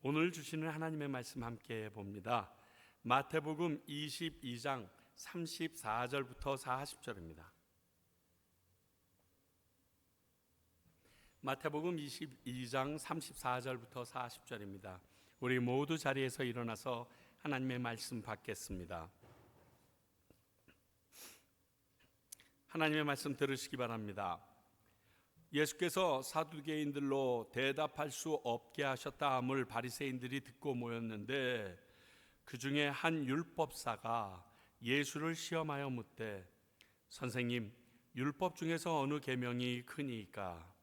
오늘 주시는 하나님의 말씀 함께 봅니다. 마태복음 22장 34절부터 40절입니다. 마태복음 22장 34절부터 40절입니다. 우리 모두 자리에서 일어나서 하나님의 말씀 받겠습니다. 하나님의 말씀 들으시기 바랍니다. 예수께서 사두개인들로 대답할 수 없게 하셨다 함을 바리새인들이 듣고 모였는데 그 중에 한 율법사가 예수를 시험하여 묻되 선생님, 율법 중에서 어느 계명이 크니이까?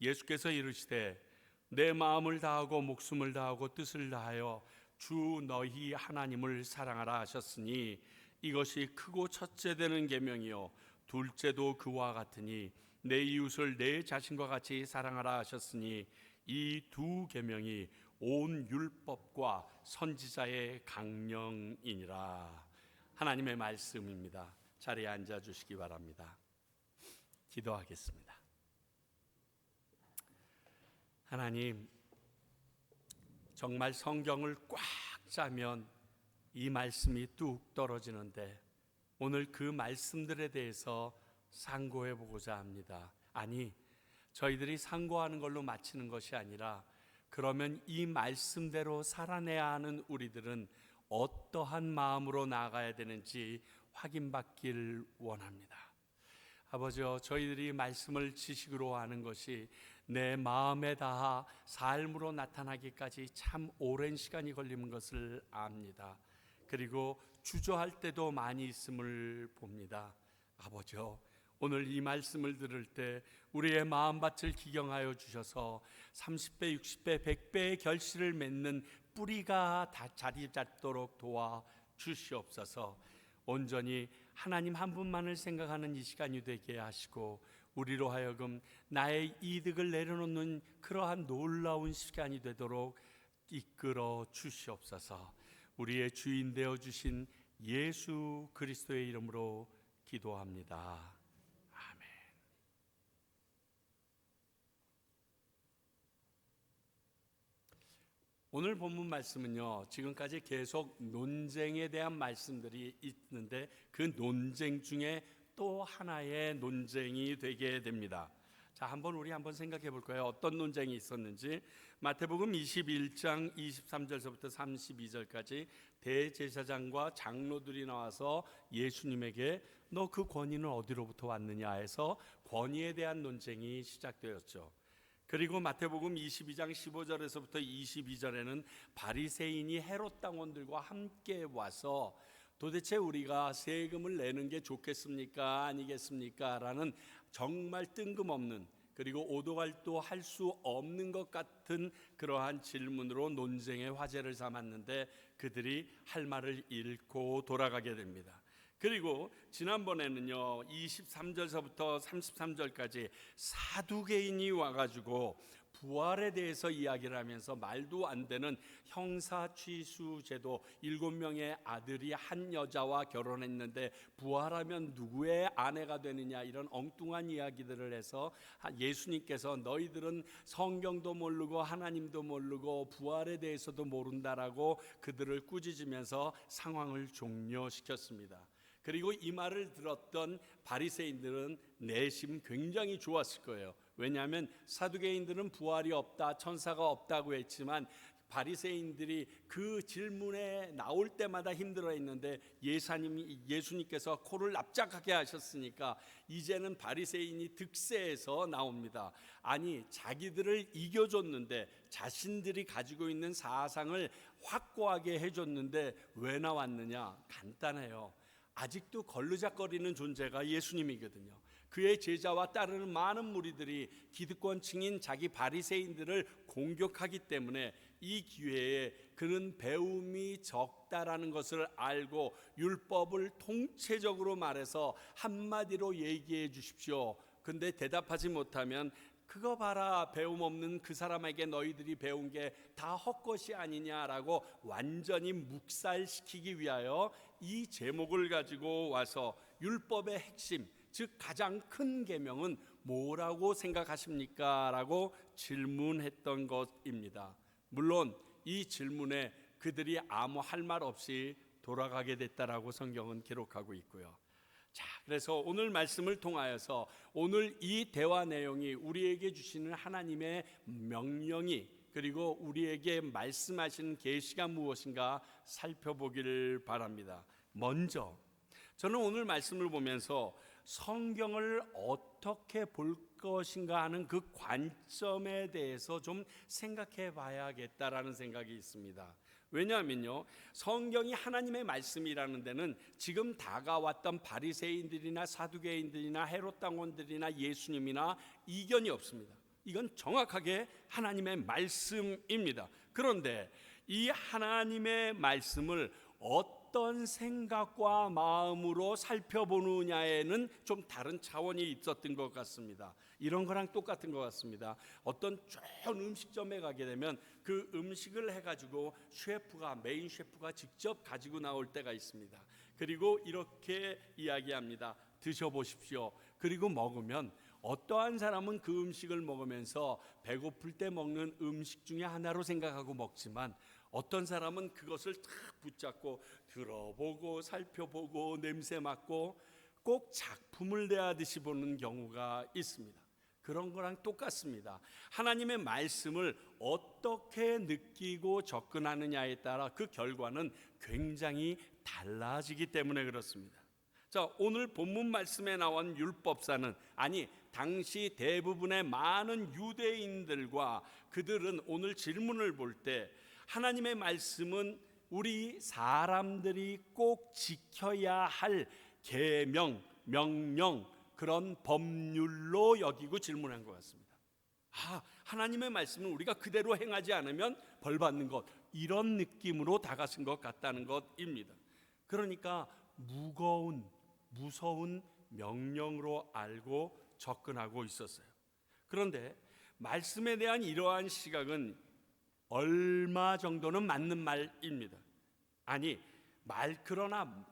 예수께서 이르시되 내 마음을 다하고 목숨을 다하고 뜻을 다하여 주 너희 하나님을 사랑하라 하셨으니 이것이 크고 첫째 되는 계명이요 둘째도 그와 같으니 내 이웃을 내 자신과 같이 사랑하라 하셨으니 이 두 계명이 온 율법과 선지자의 강령이니라. 하나님의 말씀입니다. 자리에 앉아 주시기 바랍니다. 기도하겠습니다. 하나님, 정말 성경을 꽉 짜면 이 말씀이 뚝 떨어지는데 오늘 그 말씀들에 대해서 상고해 보고자 합니다. 아니, 저희들이 상고하는 걸로 마치는 것이 아니라 그러면 이 말씀대로 살아내야 하는 우리들은 어떠한 마음으로 나아가야 되는지 확인받길 원합니다. 아버지여, 저희들이 말씀을 지식으로 아는 것이 내 마음에 닿아 삶으로 나타나기까지 참 오랜 시간이 걸리는 것을 압니다. 그리고 주저할 때도 많이 있음을 봅니다. 아버지여, 오늘 이 말씀을 들을 때 우리의 마음밭을 기경하여 주셔서 30배, 60배, 100배의 결실을 맺는 뿌리가 다 자리 잡도록 도와 주시옵소서. 온전히 하나님 한 분만을 생각하는 이 시간이 되게 하시고 우리로 하여금 나의 이득을 내려놓는 그러한 놀라운 시간이 되도록 이끌어 주시옵소서. 우리의 주인 되어 주신 예수 그리스도의 이름으로 기도합니다. 아멘. 오늘 본문 말씀은요, 지금까지 계속 논쟁에 대한 말씀들이 있는데 그 논쟁 중에 또 하나의 논쟁이 되게 됩니다. 자, 우리 한번 생각해 볼 거예요. 어떤 논쟁이 있었는지. 마태복음 21장 23절서부터 32절까지 대제사장과 장로들이 나와서 예수님에게 너 그 권위는 어디로부터 왔느냐 해서 권위에 대한 논쟁이 시작되었죠. 그리고 마태복음 22장 15절에서부터 22절에는 바리새인이 헤롯 당원들과 함께 와서 도대체 우리가 세금을 내는 게 좋겠습니까? 아니겠습니까? 라는 정말 뜬금없는, 그리고 오도갈도 할 수 없는 것 같은 그러한 질문으로 논쟁의 화제를 삼았는데 그들이 할 말을 잃고 돌아가게 됩니다. 그리고 지난번에는요, 23절서부터 33절까지 사두개인이 와가지고 부활에 대해서 이야기를 하면서 말도 안 되는 형사취수제도, 7명의 아들이 한 여자와 결혼했는데 부활하면 누구의 아내가 되느냐, 이런 엉뚱한 이야기들을 해서 예수님께서 너희들은 성경도 모르고 하나님도 모르고 부활에 대해서도 모른다라고 그들을 꾸짖으면서 상황을 종료시켰습니다. 그리고 이 말을 들었던 바리새인들은 내심 굉장히 좋았을 거예요. 왜냐하면 사두개인들은 부활이 없다, 천사가 없다고 했지만 바리새인들이 그 질문에 나올 때마다 힘들어했는데 예수님께서 코를 납작하게 하셨으니까 이제는 바리새인이 득세해서 나옵니다. 아니, 자기들을 이겨줬는데, 자신들이 가지고 있는 사상을 확고하게 해줬는데 왜 나왔느냐? 간단해요. 아직도 걸르적거리는 존재가 예수님이거든요. 그의 제자와 따르는 많은 무리들이 기득권층인 자기 바리새인들을 공격하기 때문에 이 기회에 그는 배움이 적다라는 것을 알고 율법을 통체적으로 말해서 한마디로 얘기해 주십시오. 근데 대답하지 못하면 그거 봐라, 배움 없는 그 사람에게 너희들이 배운 게 다 헛것이 아니냐라고 완전히 묵살시키기 위하여 이 제목을 가지고 와서 율법의 핵심, 즉 가장 큰 계명은 뭐라고 생각하십니까? 라고 질문했던 것입니다. 물론 이 질문에 그들이 아무 할 말 없이 돌아가게 됐다라고 성경은 기록하고 있고요. 자, 그래서 오늘 말씀을 통하여서 오늘 이 대화 내용이 우리에게 주시는 하나님의 명령이, 그리고 우리에게 말씀하시는 계시가 무엇인가 살펴보기를 바랍니다. 먼저 저는 오늘 말씀을 보면서 성경을 어떻게 볼 것인가 하는 그 관점에 대해서 좀 생각해 봐야겠다라는 생각이 있습니다. 왜냐하면요, 성경이 하나님의 말씀이라는 데는 지금 다가왔던 바리새인들이나 사두개인들이나 헤롯 당원들이나 예수님이나 이견이 없습니다. 이건 정확하게 하나님의 말씀입니다. 그런데 이 하나님의 말씀을 어떤 생각과 마음으로 살펴보느냐에는 좀 다른 차원이 있었던 것 같습니다. 이런 거랑 똑같은 것 같습니다. 어떤 좋은 음식점에 가게 되면 그 음식을 해가지고 메인 셰프가 직접 가지고 나올 때가 있습니다. 그리고 이렇게 이야기합니다. 드셔보십시오. 그리고 먹으면 어떠한 사람은 그 음식을 먹으면서 배고플 때 먹는 음식 중에 하나로 생각하고 먹지만, 어떤 사람은 그것을 탁 붙잡고 들어보고 살펴보고 냄새 맡고 꼭 작품을 대하듯이 보는 경우가 있습니다. 그런 거랑 똑같습니다. 하나님의 말씀을 어떻게 느끼고 접근하느냐에 따라 그 결과는 굉장히 달라지기 때문에 그렇습니다. 자, 오늘 본문 말씀에 나온 율법사는, 아니 당시 대부분의 많은 유대인들과 그들은 오늘 질문을 볼 때 하나님의 말씀은 우리 사람들이 꼭 지켜야 할 계명, 명령, 그런 법률로 여기고 질문한 것 같습니다. 하나님의 말씀은 우리가 그대로 행하지 않으면 벌 받는 것, 이런 느낌으로 다가선 것 같다는 것입니다. 그러니까 무서운 명령으로 알고 접근하고 있었어요. 그런데 말씀에 대한 이러한 시각은 얼마 정도는 맞는 말입니다. 그러나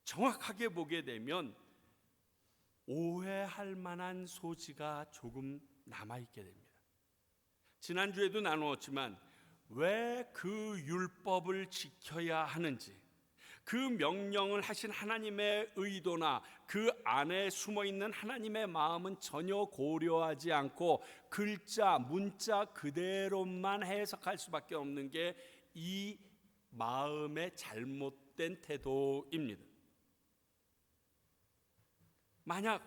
정확하게 보게 되면 오해할 만한 소지가 조금 남아있게 됩니다. 지난주에도 나누었지만 왜 그 율법을 지켜야 하는지, 그 명령을 하신 하나님의 의도나 그 안에 숨어있는 하나님의 마음은 전혀 고려하지 않고 글자, 문자 그대로만 해석할 수밖에 없는 게 이 마음의 잘못된 태도입니다. 만약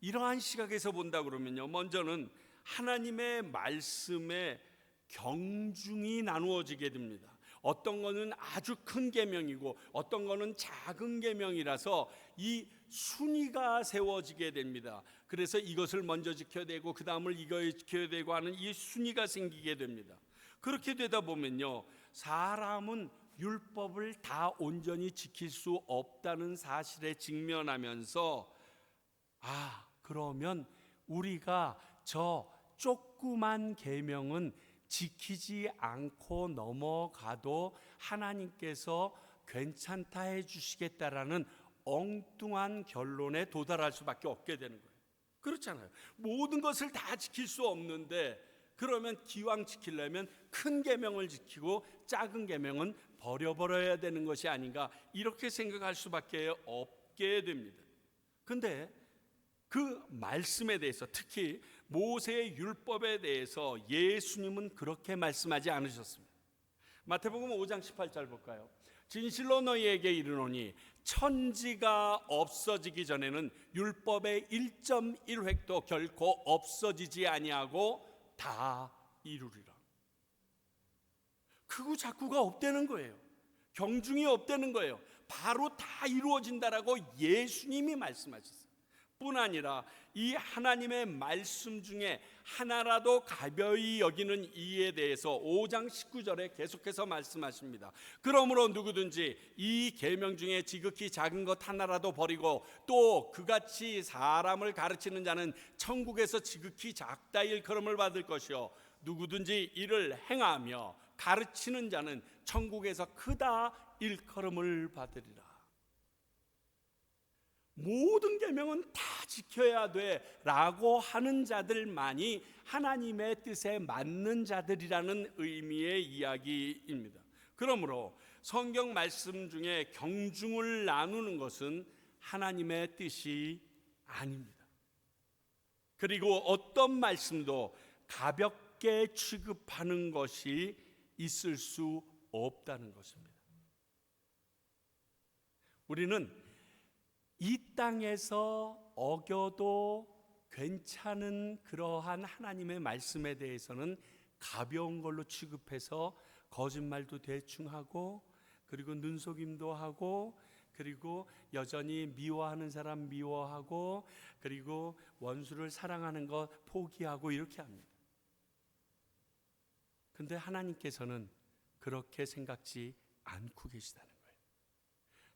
이러한 시각에서 본다 그러면요, 먼저는 하나님의 말씀에 경중이 나누어지게 됩니다. 어떤 거는 아주 큰 계명이고 어떤 거는 작은 계명이라서 이 순위가 세워지게 됩니다. 그래서 이것을 먼저 지켜야 되고 그 다음을 이거 지켜야 되고 하는 이 순위가 생기게 됩니다. 그렇게 되다 보면요, 사람은 율법을 다 온전히 지킬 수 없다는 사실에 직면하면서 그러면 우리가 저 조그만 계명은 지키지 않고 넘어가도 하나님께서 괜찮다 해주시겠다라는 엉뚱한 결론에 도달할 수밖에 없게 되는 거예요. 그렇잖아요. 모든 것을 다 지킬 수 없는데, 그러면 기왕 지키려면 큰 계명을 지키고 작은 계명은 버려야 되는 것이 아닌가, 이렇게 생각할 수밖에 없게 됩니다. 근데 그 말씀에 대해서, 특히 모세의 율법에 대해서 예수님은 그렇게 말씀하지 않으셨습니다. 마태복음 5장 18절 볼까요? 진실로 너희에게 이르노니 천지가 없어지기 전에는 율법의 1.1획도 결코 없어지지 아니하고 다 이루리라. 크고 작고가 없다는 거예요. 경중이 없다는 거예요. 바로 다 이루어진다라고 예수님이 말씀하셨어요. 뿐 아니라 이 하나님의 말씀 중에 하나라도 가벼이 여기는 이에 대해서 5장 19절에 계속해서 말씀하십니다. 그러므로 누구든지 이 계명 중에 지극히 작은 것 하나라도 버리고 또 그같이 사람을 가르치는 자는 천국에서 지극히 작다 일컬음을 받을 것이요 누구든지 이를 행하며 가르치는 자는 천국에서 크다 일컬음을 받으리라. 모든 계명은 다 지켜야 돼라고 하는 자들만이 하나님의 뜻에 맞는 자들이라는 의미의 이야기입니다. 그러므로 성경 말씀 중에 경중을 나누는 것은 하나님의 뜻이 아닙니다. 그리고 어떤 말씀도 가볍게 취급하는 것이 있을 수 없다는 것입니다. 우리는 이 땅에서 어겨도 괜찮은 그러한 하나님의 말씀에 대해서는 가벼운 걸로 취급해서 거짓말도 대충 하고, 그리고 눈속임도 하고, 그리고 여전히 미워하는 사람 미워하고, 그리고 원수를 사랑하는 것 포기하고 이렇게 합니다. 근데 하나님께서는 그렇게 생각지 않고 계시다는 거예요.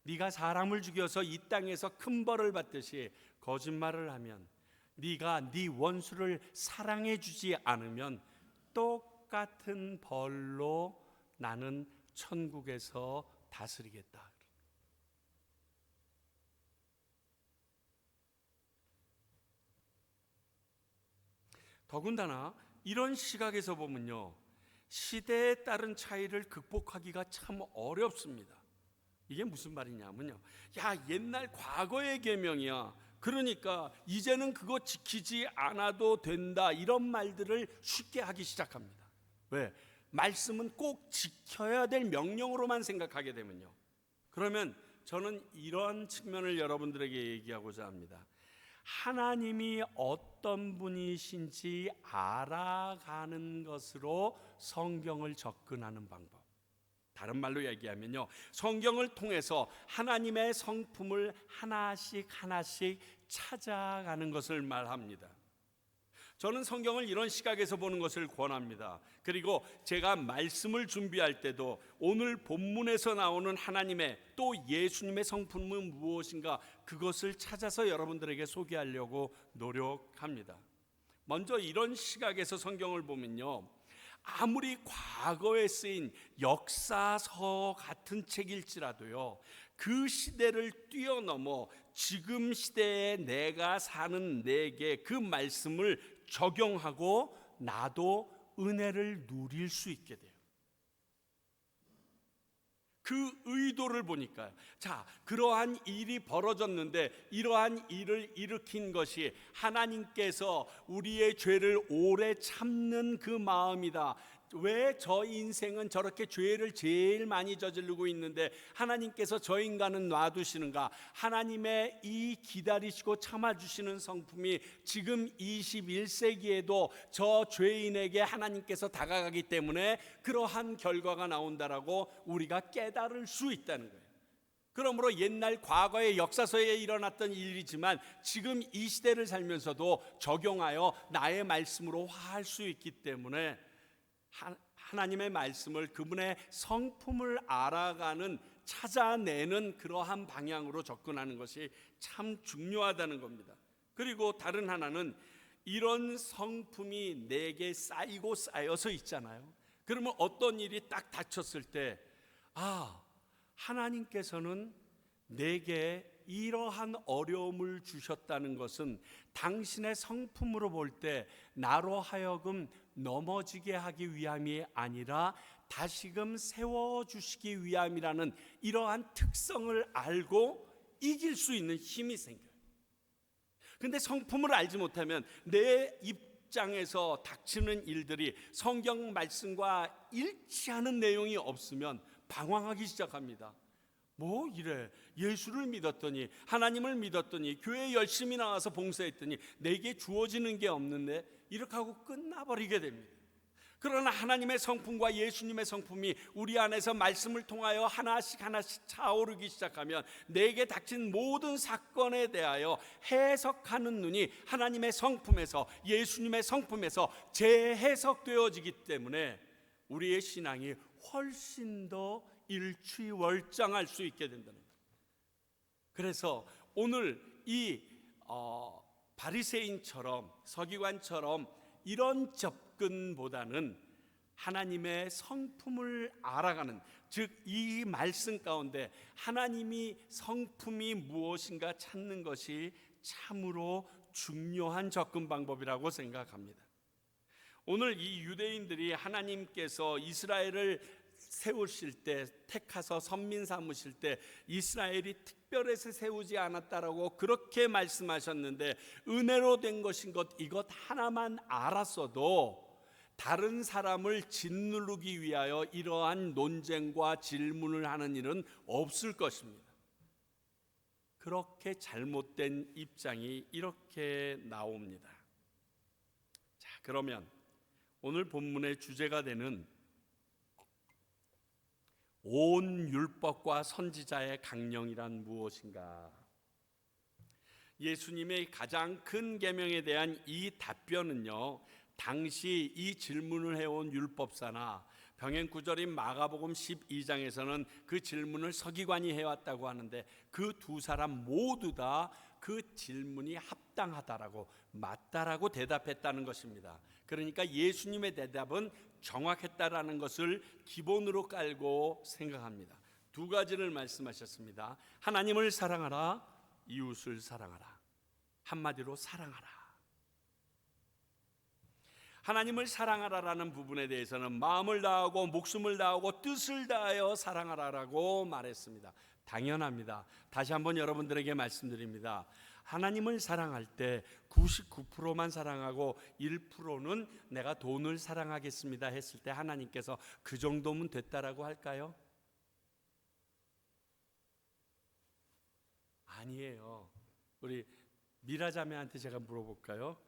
네가 사람을 죽여서 이 땅에서 큰 벌을 받듯이 거짓말을 하면, 네가 네 원수를 사랑해 주지 않으면 똑같은 벌로 나는 천국에서 다스리겠다. 더군다나 이런 시각에서 보면요, 시대에 따른 차이를 극복하기가 참 어렵습니다. 이게 무슨 말이냐면요, 야, 옛날 과거의 계명이야, 그러니까 이제는 그거 지키지 않아도 된다, 이런 말들을 쉽게 하기 시작합니다. 왜? 말씀은 꼭 지켜야 될 명령으로만 생각하게 되면요. 그러면 저는 이런 측면을 여러분들에게 얘기하고자 합니다. 하나님이 어떤 분이신지 알아가는 것으로 성경을 접근하는 방법, 다른 말로 얘기하면요, 성경을 통해서 하나님의 성품을 하나씩 하나씩 찾아가는 것을 말합니다. 저는 성경을 이런 시각에서 보는 것을 권합니다. 그리고 제가 말씀을 준비할 때도 오늘 본문에서 나오는 하나님의 또 예수님의 성품은 무엇인가, 그것을 찾아서 여러분들에게 소개하려고 노력합니다. 먼저 이런 시각에서 성경을 보면요, 아무리 과거에 쓰인 역사서 같은 책일지라도요, 그 시대를 뛰어넘어 지금 시대에 내가 사는 내게 그 말씀을 적용하고 나도 은혜를 누릴 수 있게 돼요. 그 의도를 보니까요, 자, 그러한 일이 벌어졌는데 이러한 일을 일으킨 것이 하나님께서 우리의 죄를 오래 참는 그 마음이다. 왜 저 인생은 저렇게 죄를 제일 많이 저지르고 있는데 하나님께서 저 인간은 놔두시는가? 하나님의 이 기다리시고 참아주시는 성품이 지금 21세기에도 저 죄인에게 하나님께서 다가가기 때문에 그러한 결과가 나온다라고 우리가 깨달을 수 있다는 거예요. 그러므로 옛날 과거의 역사서에 일어났던 일이지만 지금 이 시대를 살면서도 적용하여 나의 말씀으로 화할 수 있기 때문에 하나님의 말씀을, 그분의 성품을 알아가는, 찾아내는 그러한 방향으로 접근하는 것이 참 중요하다는 겁니다. 그리고 다른 하나는 이런 성품이 내게 쌓이고 쌓여서 있잖아요. 그러면 어떤 일이 딱 닥쳤을 때, 아, 하나님께서는 내게 이러한 어려움을 주셨다는 것은 당신의 성품으로 볼 때 나로 하여금 넘어지게 하기 위함이 아니라 다시금 세워주시기 위함이라는 이러한 특성을 알고 이길 수 있는 힘이 생겨요. 근데 성품을 알지 못하면 내 입장에서 닥치는 일들이 성경 말씀과 일치하는 내용이 없으면 방황하기 시작합니다. 뭐 이래, 예수를 믿었더니, 하나님을 믿었더니, 교회 열심히 나와서 봉사했더니 내게 주어지는 게 없는데, 이렇게 하고 끝나버리게 됩니다. 그러나 하나님의 성품과 예수님의 성품이 우리 안에서 말씀을 통하여 하나씩 하나씩 차오르기 시작하면 내게 닥친 모든 사건에 대하여 해석하는 눈이 하나님의 성품에서, 예수님의 성품에서 재해석되어지기 때문에 우리의 신앙이 훨씬 더 일취월장할 수 있게 된다는 거예요. 그래서 오늘 이 바리새인처럼, 서기관처럼 이런 접근보다는 하나님의 성품을 알아가는, 즉 이 말씀 가운데 하나님이 성품이 무엇인가 찾는 것이 참으로 중요한 접근 방법이라고 생각합니다. 오늘 이 유대인들이 하나님께서 이스라엘을 세우실 때, 택하서 선민 삼으실 때 이스라엘이 특별해서 세우지 않았다라고 그렇게 말씀하셨는데, 은혜로 된 것인 것 이것 하나만 알았어도 다른 사람을 짓누르기 위하여 이러한 논쟁과 질문을 하는 일은 없을 것입니다. 그렇게 잘못된 입장이 이렇게 나옵니다. 자, 그러면 오늘 본문의 주제가 되는 온 율법과 선지자의 강령이란 무엇인가? 예수님의 가장 큰 계명에 대한 이 답변은요, 당시 이 질문을 해온 율법사나 병행구절인 마가복음 12장에서는 그 질문을 서기관이 해왔다고 하는데, 그 두 사람 모두 다 그 질문이 합당하다라고, 맞다라고 대답했다는 것입니다. 그러니까 예수님의 대답은 정확했다라는 것을 기본으로 깔고 생각합니다. 두 가지를 말씀하셨습니다. 하나님을 사랑하라, 이웃을 사랑하라. 한마디로 사랑하라. 하나님을 사랑하라라는 부분에 대해서는 마음을 다하고 목숨을 다하고 뜻을 다하여 사랑하라라고 말했습니다. 당연합니다. 다시 한번 여러분들에게 말씀드립니다. 하나님을 사랑할 때 99%만 사랑하고 1%는 내가 돈을 사랑하겠습니다 했을 때 하나님께서 그 정도면 됐다라고 할까요? 아니에요. 우리 미라자매한테 제가 물어볼까요?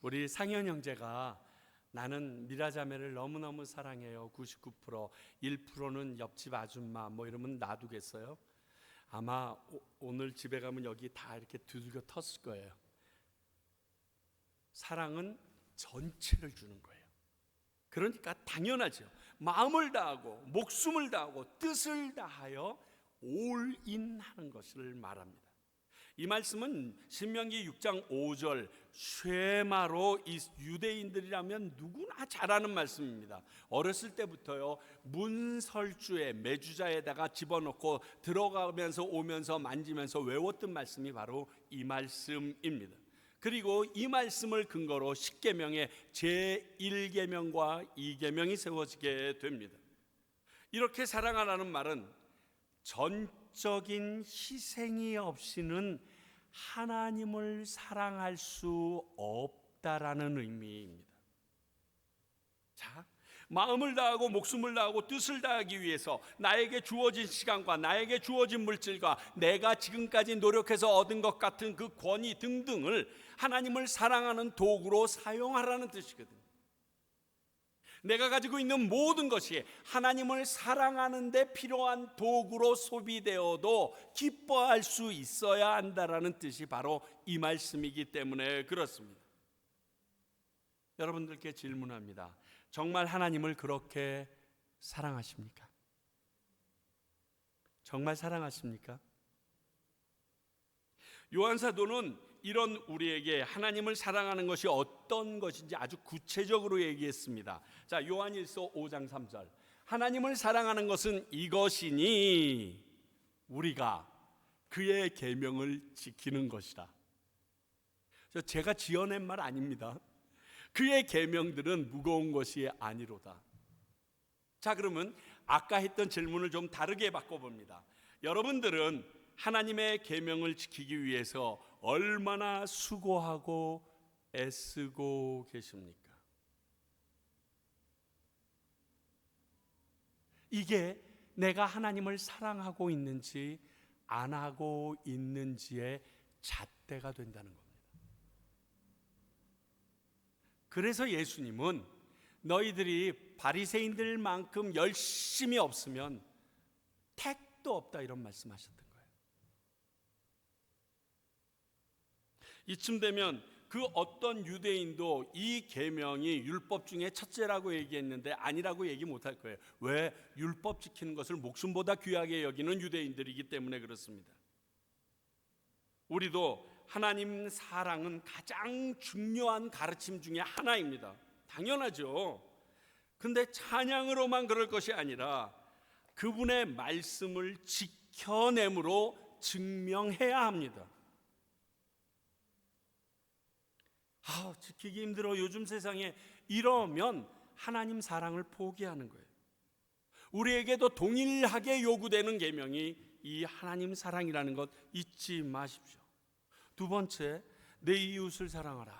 우리 상현 형제가 나는 미라자매를 너무너무 사랑해요. 99%, 1%는 옆집 아줌마 뭐 이러면 놔두겠어요? 아마 오늘 집에 가면 여기 다 이렇게 두들겨 텄을 거예요. 사랑은 전체를 주는 거예요. 그러니까 당연하죠. 마음을 다하고 목숨을 다하고 뜻을 다하여 올인하는 것을 말합니다. 이 말씀은 신명기 6장 5절 쉐마로 이 유대인들이라면 누구나 잘 아는 말씀입니다. 어렸을 때부터요, 문설주에 매주자에다가 집어넣고 들어가면서 오면서 만지면서 외웠던 말씀이 바로 이 말씀입니다. 그리고 이 말씀을 근거로 10계명의 제1계명과 2계명이 세워지게 됩니다. 이렇게 사랑하라는 말은 전적인 희생이 없이는 하나님을 사랑할 수 없다라는 의미입니다. 자, 마음을 다하고 목숨을 다하고 뜻을 다하기 위해서 나에게 주어진 시간과 나에게 주어진 물질과 내가 지금까지 노력해서 얻은 것 같은 그 권위 등등을 하나님을 사랑하는 도구로 사용하라는 뜻이거든요. 내가 가지고 있는 모든 것이 하나님을 사랑하는 데 필요한 도구로 소비되어도 기뻐할 수 있어야 한다라는 뜻이 바로 이 말씀이기 때문에 그렇습니다. 여러분들께 질문합니다. 정말 하나님을 그렇게 사랑하십니까? 정말 사랑하십니까? 요한 사도는 이런 우리에게 하나님을 사랑하는 것이 어떤 것인지 아주 구체적으로 얘기했습니다. 자, 요한일서 5장 3절. 하나님을 사랑하는 것은 이것이니 우리가 그의 계명을 지키는 것이라. 제가 지어낸 말 아닙니다. 그의 계명들은 무거운 것이 아니로다. 자, 그러면 아까 했던 질문을 좀 다르게 바꿔봅니다. 여러분들은 하나님의 계명을 지키기 위해서 얼마나 수고하고 애쓰고 계십니까? 이게 내가 하나님을 사랑하고 있는지 안 하고 있는지의 잣대가 된다는 겁니다. 그래서 예수님은 너희들이 바리새인들만큼 열심히 없으면 택도 없다 이런 말씀하셨던 거예요. 이쯤 되면 그 어떤 유대인도 이 계명이 율법 중에 첫째라고 얘기했는데 아니라고 얘기 못할 거예요. 왜? 율법 지키는 것을 목숨보다 귀하게 여기는 유대인들이기 때문에 그렇습니다. 우리도 하나님 사랑은 가장 중요한 가르침 중에 하나입니다. 당연하죠. 근데 찬양으로만 그럴 것이 아니라 그분의 말씀을 지켜냄으로 증명해야 합니다. 지키기 힘들어. 요즘 세상에 이러면 하나님 사랑을 포기하는 거예요. 우리에게도 동일하게 요구되는 계명이 이 하나님 사랑이라는 것 잊지 마십시오. 두 번째, 내 이웃을 사랑하라.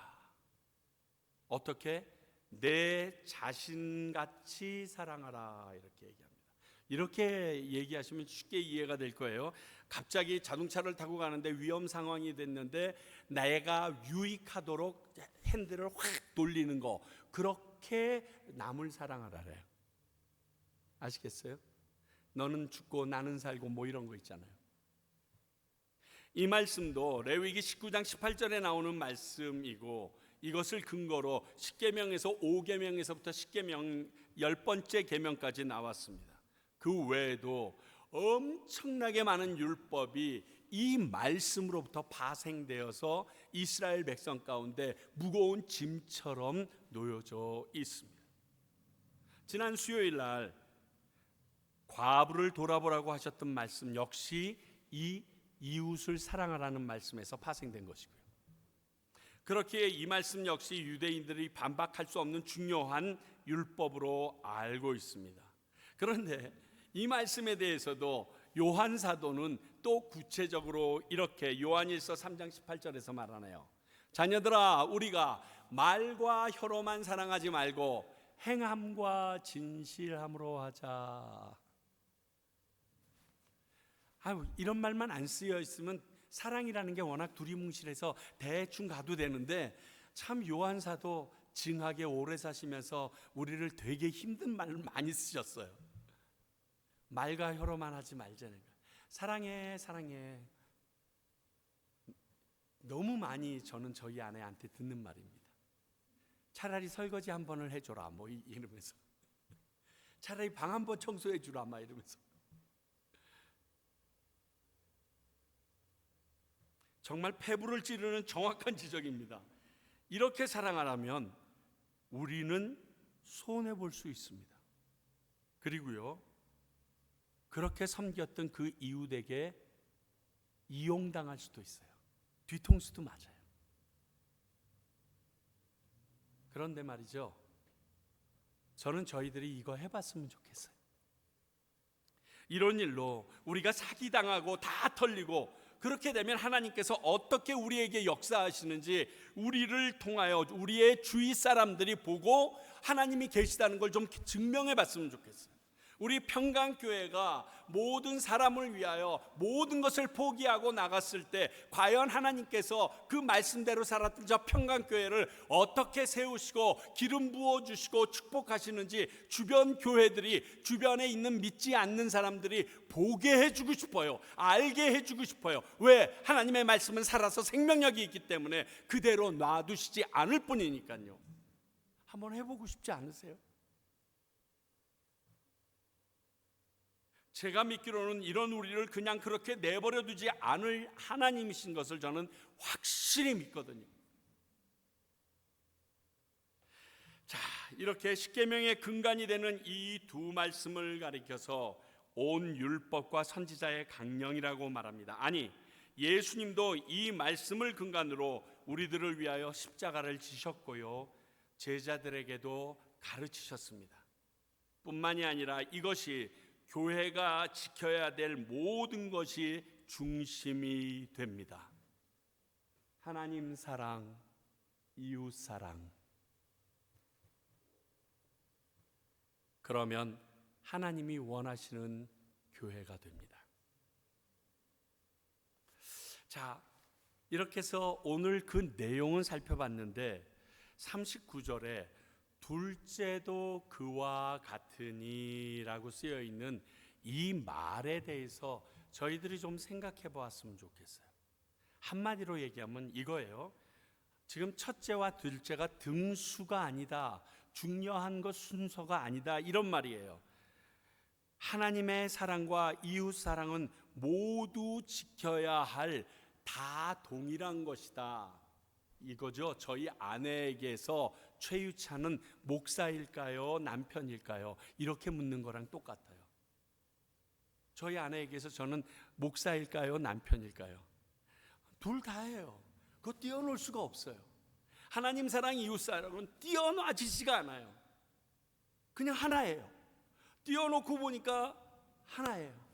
어떻게? 내 자신같이 사랑하라, 이렇게 얘기합니다. 이렇게 얘기하시면 쉽게 이해가 될 거예요. 갑자기 자동차를 타고 가는데 위험 상황이 됐는데 내가 유익하도록 핸들을 확 돌리는 거, 그렇게 남을 사랑하라래요. 아시겠어요? 너는 죽고 나는 살고 뭐 이런 거 있잖아요. 이 말씀도 레위기 19장 18절에 나오는 말씀이고, 이것을 근거로 10계명에서 5계명에서부터 10계명 10번째 계명까지 나왔습니다. 그 외에도 엄청나게 많은 율법이 이 말씀으로부터 파생되어서 이스라엘 백성 가운데 무거운 짐처럼 놓여져 있습니다. 지난 수요일 날 과부를 돌아보라고 하셨던 말씀 역시 이 이웃을 사랑하라는 말씀에서 파생된 것이고요. 그렇기에 이 말씀 역시 유대인들이 반박할 수 없는 중요한 율법으로 알고 있습니다. 그런데 이 말씀에 대해서도 요한 사도는 또 구체적으로 이렇게 요한일서 3장 18절에서 말하네요. 자녀들아, 우리가 말과 혀로만 사랑하지 말고 행함과 진실함으로 하자. 이런 말만 안 쓰여 있으면 사랑이라는 게 워낙 두리뭉실해서 대충 가도 되는데, 참 요한 사도 징하게 오래 사시면서 우리를 되게 힘든 말을 많이 쓰셨어요. 말과 혀로만 하지 말자는 거예요. 사랑해, 사랑해. 너무 많이 저는 저희 아내한테 듣는 말입니다. 차라리 설거지 한 번을 해줘라, 뭐 이러면서. 차라리 방 한 번 청소해 주라, 막 이러면서. 정말 폐부를 찌르는 정확한 지적입니다. 이렇게 사랑하라면 우리는 손해볼 수 있습니다. 그리고요, 그렇게 섬겼던 그 이웃에게 이용당할 수도 있어요. 뒤통수도 맞아요. 그런데 말이죠, 저는 저희들이 이거 해봤으면 좋겠어요. 이런 일로 우리가 사기당하고 다 털리고, 그렇게 되면 하나님께서 어떻게 우리에게 역사하시는지 우리를 통하여 우리의 주위 사람들이 보고 하나님이 계시다는 걸 좀 증명해 봤으면 좋겠어요. 우리 평강교회가 모든 사람을 위하여 모든 것을 포기하고 나갔을 때 과연 하나님께서 그 말씀대로 살았던 저 평강교회를 어떻게 세우시고 기름 부어주시고 축복하시는지 주변 교회들이, 주변에 있는 믿지 않는 사람들이 보게 해주고 싶어요. 알게 해주고 싶어요. 왜? 하나님의 말씀은 살아서 생명력이 있기 때문에 그대로 놔두시지 않을 뿐이니까요. 한번 해보고 싶지 않으세요? 제가 믿기로는 이런 우리를 그냥 그렇게 내버려 두지 않을 하나님이신 것을 저는 확실히 믿거든요. 자, 이렇게 십계명의 근간이 되는 이 두 말씀을 가리켜서 온 율법과 선지자의 강령이라고 말합니다. 아니, 예수님도 이 말씀을 근간으로 우리들을 위하여 십자가를 지셨고요, 제자들에게도 가르치셨습니다. 뿐만이 아니라 이것이 교회가 지켜야 될 모든 것이 중심이 됩니다. 하나님 사랑, 이웃 사랑. 그러면 하나님이 원하시는 교회가 됩니다. 자, 이렇게 해서 오늘 그 내용은 살펴봤는데 39절에 둘째도 그와 같으니라고 쓰여 있는 이 말에 대해서 저희들이 좀 생각해 보았으면 좋겠어요. 한마디로 얘기하면 이거예요. 지금 첫째와 둘째가 등수가 아니다, 중요한 것 순서가 아니다, 이런 말이에요. 하나님의 사랑과 이웃 사랑은 모두 지켜야 할 다 동일한 것이다, 이거죠. 저희 아내에게서 최유찬은 목사일까요? 남편일까요? 이렇게 묻는 거랑 똑같아요. 저희 아내에게서 저는 목사일까요? 남편일까요? 둘 다예요. 그거 띄어놓을 수가 없어요. 하나님 사랑, 이웃 사랑은 띄어놔지지가 않아요. 그냥 하나예요. 띄어놓고 보니까 하나예요.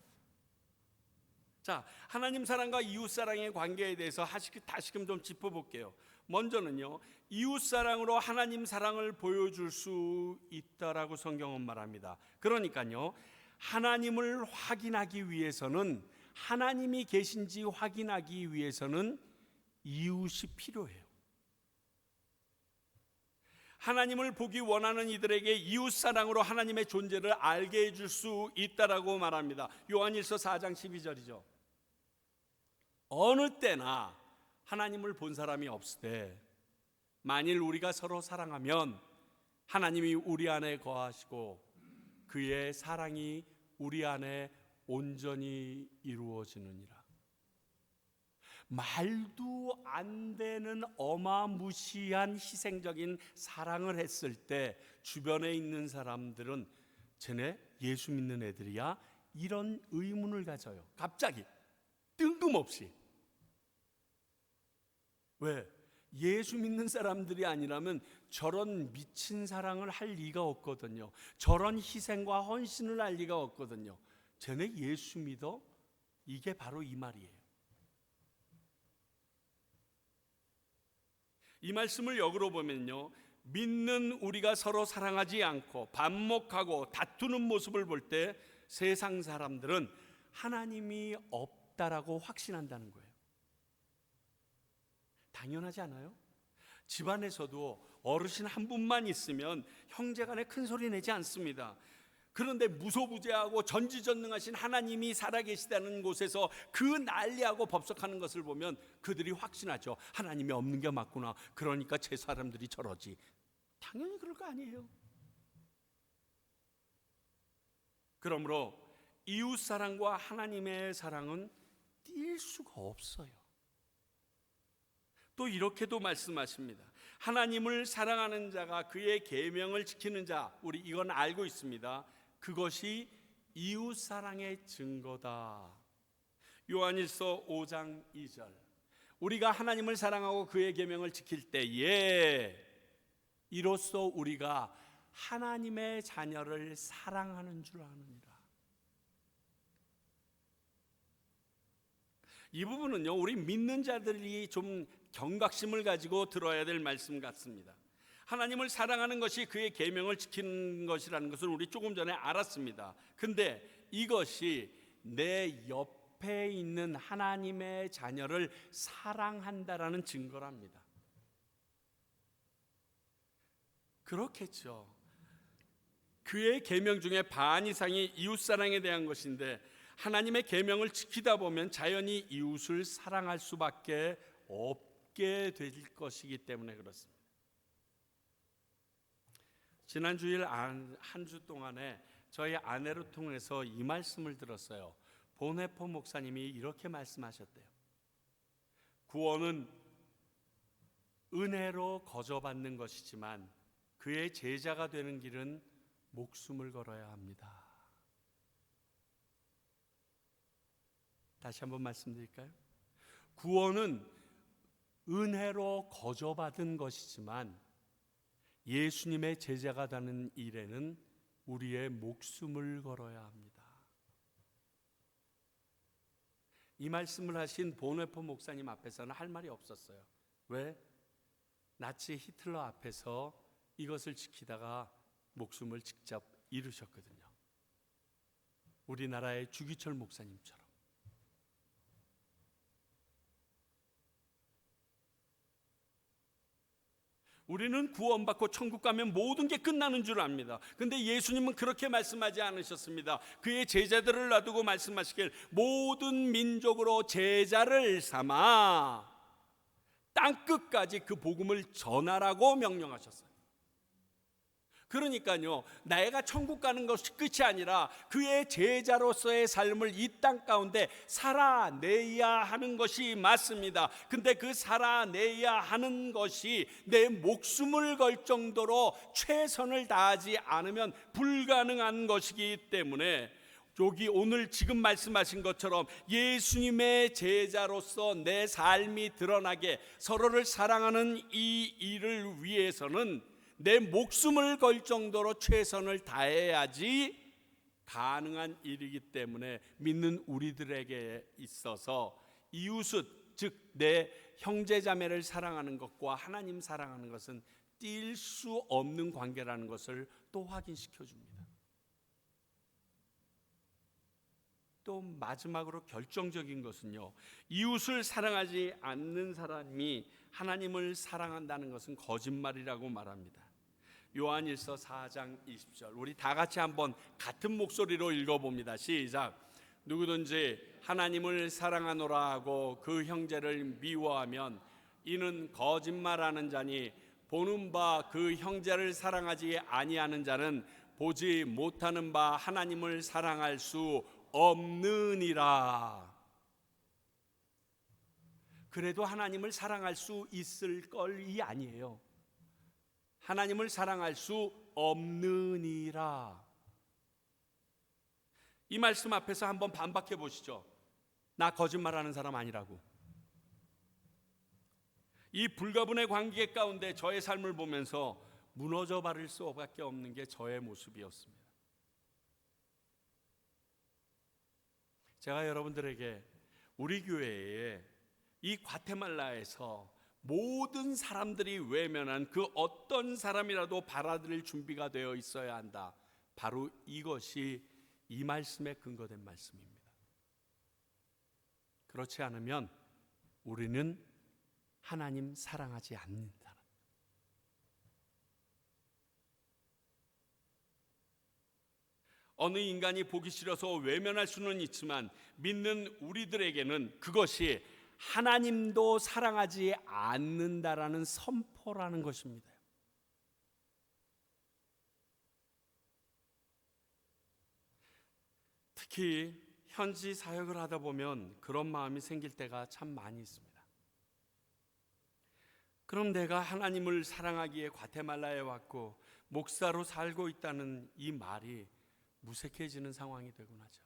자, 하나님 사랑과 이웃 사랑의 관계에 대해서 다시금 좀 짚어볼게요. 먼저는요, 이웃 사랑으로 하나님 사랑을 보여줄 수 있다라고 성경은 말합니다. 그러니까요, 하나님을 확인하기 위해서는, 하나님이 계신지 확인하기 위해서는 이웃이 필요해요. 하나님을 보기 원하는 이들에게 이웃 사랑으로 하나님의 존재를 알게 해줄 수 있다라고 말합니다. 요한일서 4장 12절이죠. 어느 때나 하나님을 본 사람이 없으되 만일 우리가 서로 사랑하면 하나님이 우리 안에 거하시고 그의 사랑이 우리 안에 온전히 이루어지느니라. 말도 안 되는 어마무시한 희생적인 사랑을 했을 때 주변에 있는 사람들은 쟤네 예수 믿는 애들이야? 이런 의문을 가져요. 갑자기 뜬금없이. 왜? 예수 믿는 사람들이 아니라면 저런 미친 사랑을 할 리가 없거든요. 저런 희생과 헌신을 할 리가 없거든요. 쟤네 예수 믿어? 이게 바로 이 말이에요. 이 말씀을 역으로 보면요, 믿는 우리가 서로 사랑하지 않고 반목하고 다투는 모습을 볼 때 세상 사람들은 하나님이 없다라고 확신한다는 거예요. 당연하지 않아요? 집안에서도 어르신 한 분만 있으면 형제간에 큰 소리 내지 않습니다. 그런데 무소부재하고 전지전능하신 하나님이 살아계시다는 곳에서 그 난리하고 법석하는 것을 보면 그들이 확신하죠. 하나님이 없는 게 맞구나. 그러니까 제 사람들이 저러지. 당연히 그럴 거 아니에요. 그러므로 이웃 사랑과 하나님의 사랑은 뗄 수가 없어요. 또 이렇게도 말씀하십니다. 하나님을 사랑하는 자가 그의 계명을 지키는 자, 우리 이건 알고 있습니다. 그것이 이웃 사랑의 증거다. 요한일서 5장 2절. 우리가 하나님을 사랑하고 그의 계명을 지킬 때에 이로써 우리가 하나님의 자녀를 사랑하는 줄 아느니라. 이 부분은요, 우리 믿는 자들이 좀 경각심을 가지고 들어야 될 말씀 같습니다. 하나님을 사랑하는 것이 그의 계명을 지키는 것이라는 것을 우리 조금 전에 알았습니다. 근데 이것이 내 옆에 있는 하나님의 자녀를 사랑한다라는 증거랍니다. 그렇겠죠. 그의 계명 중에 반 이상이 이웃사랑에 대한 것인데 하나님의 계명을 지키다 보면 자연히 이웃을 사랑할 수밖에 없게 될 것이기 때문에 그렇습니다. 지난 주일 한 주 동안에 저희 아내를 통해서 이 말씀을 들었어요. 본회포 목사님이 이렇게 말씀하셨대요. 구원은 은혜로 거저받는 것이지만 그의 제자가 되는 길은 목숨을 걸어야 합니다. 다시 한번 말씀드릴까요? 구원은 은혜로 거저받은 것이지만 예수님의 제자가 되는 일에는 우리의 목숨을 걸어야 합니다. 이 말씀을 하신 본회포 목사님 앞에서는 할 말이 없었어요. 왜? 나치 히틀러 앞에서 이것을 지키다가 목숨을 직접 잃으셨거든요. 우리나라의 주기철 목사님처럼. 우리는 구원받고 천국 가면 모든 게 끝나는 줄 압니다. 근데 예수님은 그렇게 말씀하지 않으셨습니다. 그의 제자들을 놔두고 말씀하시길 모든 민족으로 제자를 삼아 땅끝까지 그 복음을 전하라고 명령하셨어요. 그러니까요, 내가 천국 가는 것이 끝이 아니라 그의 제자로서의 삶을 이 땅 가운데 살아내야 하는 것이 맞습니다. 근데 그 살아내야 하는 것이 내 목숨을 걸 정도로 최선을 다하지 않으면 불가능한 것이기 때문에, 여기 오늘 지금 말씀하신 것처럼 예수님의 제자로서 내 삶이 드러나게 서로를 사랑하는 이 일을 위해서는 내 목숨을 걸 정도로 최선을 다해야지 가능한 일이기 때문에, 믿는 우리들에게 있어서 이웃을, 즉 내 형제자매를 사랑하는 것과 하나님 사랑하는 것은 뗄 수 없는 관계라는 것을 또 확인시켜 줍니다. 또 마지막으로 결정적인 것은요, 이웃을 사랑하지 않는 사람이 하나님을 사랑한다는 것은 거짓말이라고 말합니다. 요한일서 4장 20절, 우리 다 같이 한번 같은 목소리로 읽어봅니다. 시작. 누구든지 하나님을 사랑하노라 하고 그 형제를 미워하면 이는 거짓말하는 자니, 보는 바 그 형제를 사랑하지 아니하는 자는 보지 못하는 바 하나님을 사랑할 수 없느니라. 그래도 하나님을 사랑할 수 있을 걸이 아니에요. 하나님을 사랑할 수 없느니라. 이 말씀 앞에서 한번 반박해 보시죠. 나 거짓말하는 사람 아니라고. 이 불가분의 관계 가운데 저의 삶을 보면서 무너져 버릴 수밖에 없는 게 저의 모습이었습니다. 제가 여러분들에게 우리 교회에 이 과테말라에서 모든 사람들이 외면한 그 어떤 사람이라도 받아들일 준비가 되어 있어야 한다, 바로 이것이 이 말씀에 근거된 말씀입니다. 그렇지 않으면 우리는 하나님 사랑하지 않는다. 어느 인간이 보기 싫어서 외면할 수는 있지만 믿는 우리들에게는 그것이 하나님도 사랑하지 않는다라는 선포라는 것입니다. 특히 현지 사역을 하다 보면 그런 마음이 생길 때가 참 많이 있습니다. 그럼 내가 하나님을 사랑하기에 과테말라에 왔고 목사로 살고 있다는 이 말이 무색해지는 상황이 되곤 하죠.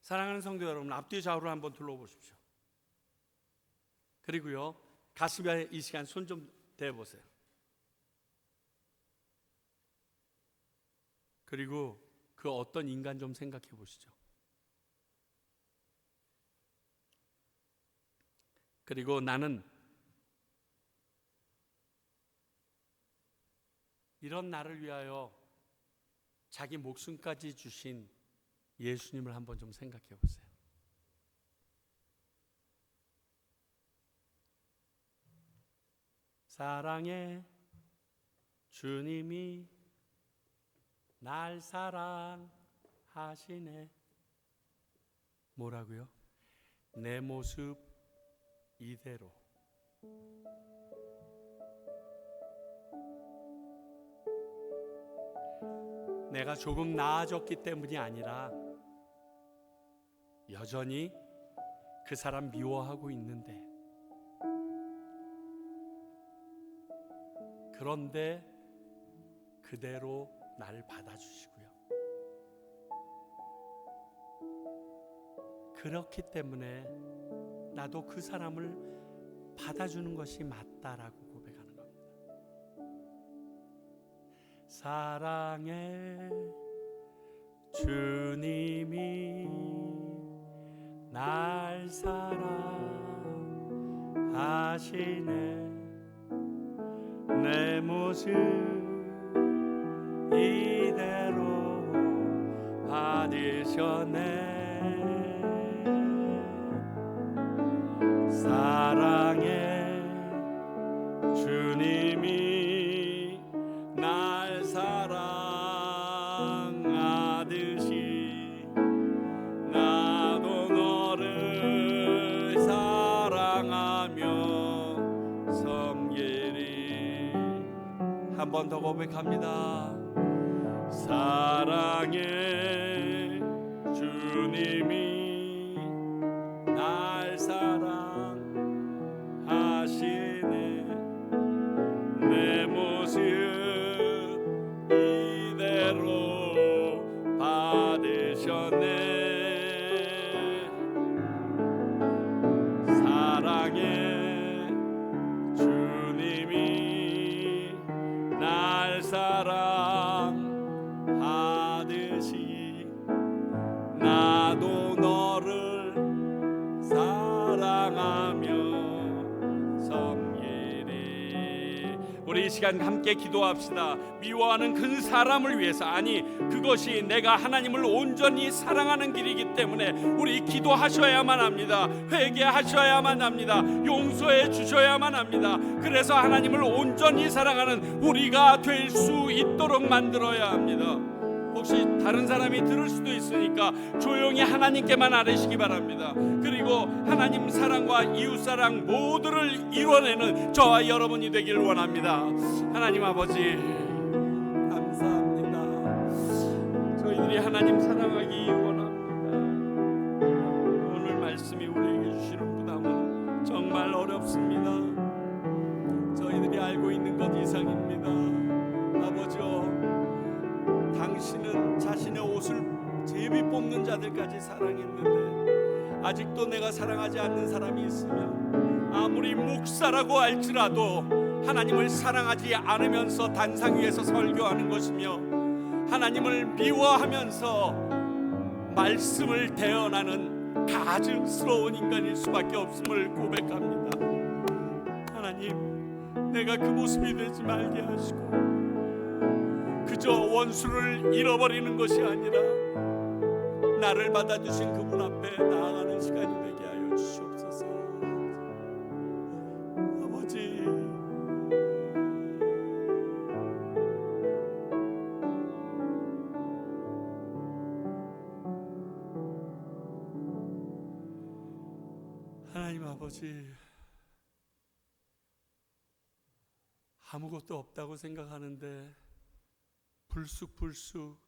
사랑하는 성도 여러분, 앞뒤 좌우로 한번 둘러보십시오. 그리고요, 가슴에 이 시간 손 좀 대보세요. 그리고 그 어떤 인간 좀 생각해 보시죠. 그리고 나는 이런 나를 위하여 자기 목숨까지 주신 예수님을 한번 좀 생각해 보세요. 사랑해 주님이 날 사랑하시네. 뭐라고요? 내 모습 이대로. 내가 조금 나아졌기 때문이 아니라 여전히 그 사람 미워하고 있는데, 그런데 그대로 나를 받아주시고요. 그렇기 때문에 나도 그 사람을 받아주는 것이 맞다라고 고백하는 겁니다. 사랑해 주님이 날 사랑하시네. 내 모습 이대로 받으셨네. 사랑해 주님이 날 사랑하듯이 나도 너를 사랑하며 섬기리. 한 번 더 고백합니다. 사랑해 주님이 날 사랑하시네. 내 모습 이대로 받으셨네. 사랑해 주님이 날 사랑하듯이 나도 너를 사랑하며 섬기리. 우리 이 시간 함께 기도합시다. 미워하는 그 사람을 위해서, 아니 그것이 내가 하나님을 온전히 사랑하는 길이기 때문에 우리 기도하셔야만 합니다. 회개하셔야만 합니다. 용서해 주셔야만 합니다. 그래서 하나님을 온전히 사랑하는 우리가 될 수 있도록 만들어야 합니다. 혹시 다른 사람이 들을 수도 있으니까 조용히 하나님께만 아뢰시기 바랍니다. 그리고 하나님 사랑과 이웃 사랑 모두를 이뤄내는 저와 여러분이 되길 원합니다. 하나님 아버지 감사합니다. 저희들이 하나님 사랑하기 원합니다. 오늘 말씀이 우리에게 주시는 부담은 정말 어렵습니다. 저희들이 알고 있는 것 이상입니다. 아버지여, 당신은 자신의 옷을 제비 뽑는 자들까지 사랑했는데 아직도 내가 사랑하지 않는 사람이 있으면 아무리 목사라고 할지라도 하나님을 사랑하지 않으면서 단상 위에서 설교하는 것이며 하나님을 미워하면서 말씀을 대언하는 가증스러운 인간일 수밖에 없음을 고백합니다. 하나님, 내가 그 모습이 되지 말게 하시고 그저 원수를 잃어버리는 것이 아니라 나를 받아주신 그분 앞에 나아가는 시간이 되게 하여 주시옵소서. 아버지, 하나님 아버지, 아무것도 없다고 생각하는데 불쑥불쑥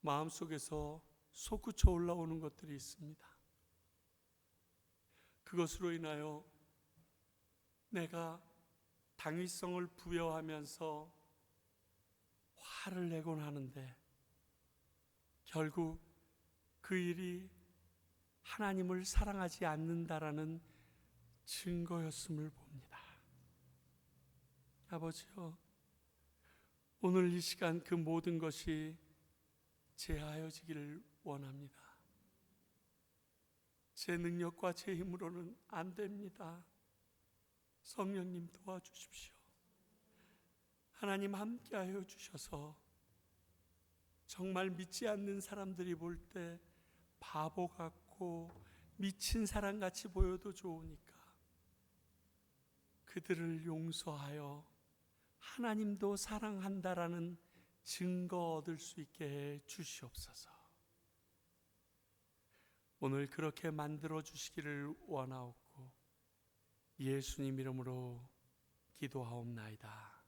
마음속에서 솟구쳐 올라오는 것들이 있습니다. 그것으로 인하여 내가 당위성을 부여하면서 화를 내곤 하는데 결국 그 일이 하나님을 사랑하지 않는다라는 증거였음을 봅니다. 아버지요, 오늘 이 시간 그 모든 것이 제하여지기를 원합니다. 제 능력과 제 힘으로는 안 됩니다. 성령님 도와주십시오. 하나님 함께하여 주셔서 정말 믿지 않는 사람들이 볼 때 바보 같고 미친 사람같이 보여도 좋으니까 그들을 용서하여 하나님도 사랑한다라는 증거 얻을 수 있게 해 주시옵소서. 오늘 그렇게 만들어 주시기를 원하옵고 예수님 이름으로 기도하옵나이다.